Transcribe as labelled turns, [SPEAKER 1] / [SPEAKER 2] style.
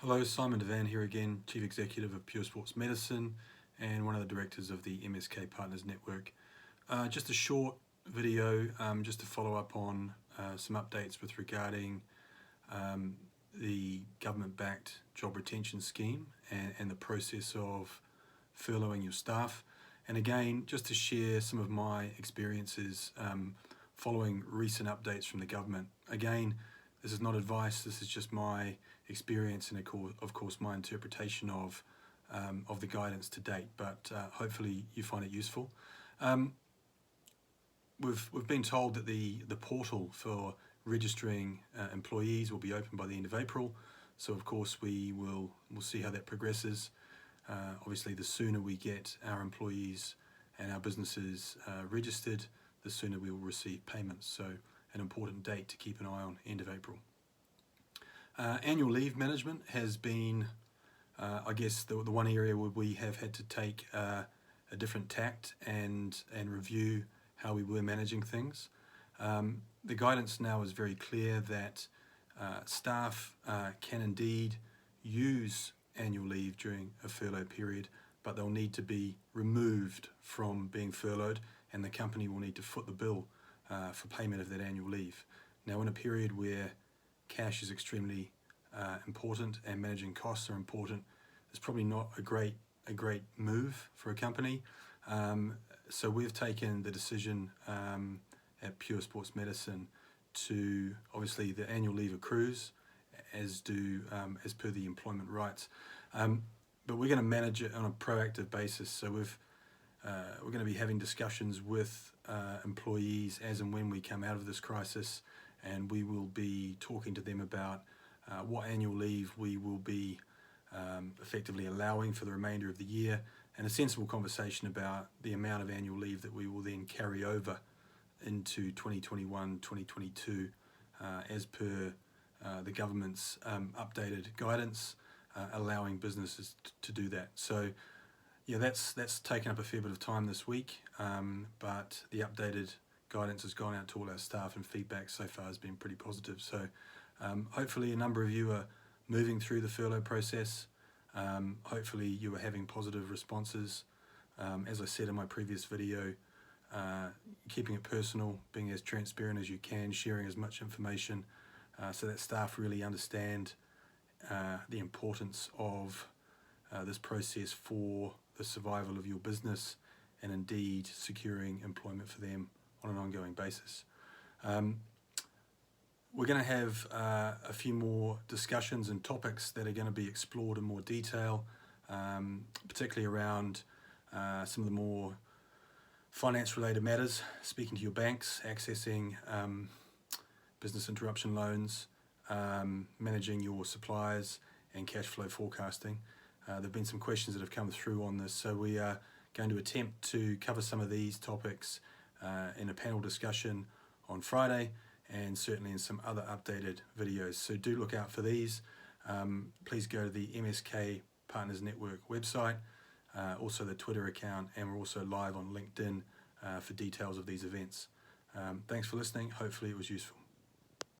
[SPEAKER 1] Hello, Simon Devane here again, Chief Executive of Pure Sports Medicine and one of the directors of the MSK Partners Network. Just a short video just to follow up on some updates with regarding the government-backed job retention scheme and the process of furloughing your staff. And again, just to share some of my experiences following recent updates from the government. Again, this is not advice, this is just my experience and of course my interpretation of the guidance to date, but hopefully you find it useful. We've been told that the portal for registering employees will be open by the end of April, so of course we'll see how that progresses. Obviously the sooner we get our employees and our businesses registered, the sooner we will receive payments, so an important date to keep an eye on, end of April. Annual leave management has been, I guess, the one area where we have had to take a different tact and review how we were managing things. The guidance now is very clear that staff can indeed use annual leave during a furlough period, but they'll need to be removed from being furloughed, and the company will need to foot the bill for payment of that annual leave. Now, in a period where cash is extremely important and managing costs are important, it's probably not a great move for a company. So we've taken the decision at Pure Sports Medicine to, obviously the annual leave accrues as per the employment rights, but we're going to manage it on a proactive basis. So we're going to be having discussions with employees as and when we come out of this crisis, and we will be talking to them about what annual leave we will be effectively allowing for the remainder of the year, and a sensible conversation about the amount of annual leave that we will then carry over into 2021-2022 as per the government's updated guidance allowing businesses to do that. So yeah, that's taken up a fair bit of time this week, but the updated guidance has gone out to all our staff and feedback so far has been pretty positive. So hopefully a number of you are moving through the furlough process. Hopefully you are having positive responses. As I said in my previous video, keeping it personal, being as transparent as you can, sharing as much information so that staff really understand the importance of this process for the survival of your business and indeed securing employment for them on an ongoing basis. We're going to have a few more discussions and topics that are going to be explored in more detail, particularly around some of the more finance related matters, speaking to your banks, accessing business interruption loans, managing your suppliers and cash flow forecasting. There have been some questions that have come through on this, so we are going to attempt to cover some of these topics in a panel discussion on Friday, and certainly in some other updated videos. So do look out for these. Please go to the MSK Partners Network website, also the Twitter account, and we're also live on LinkedIn for details of these events. Thanks for listening. Hopefully it was useful.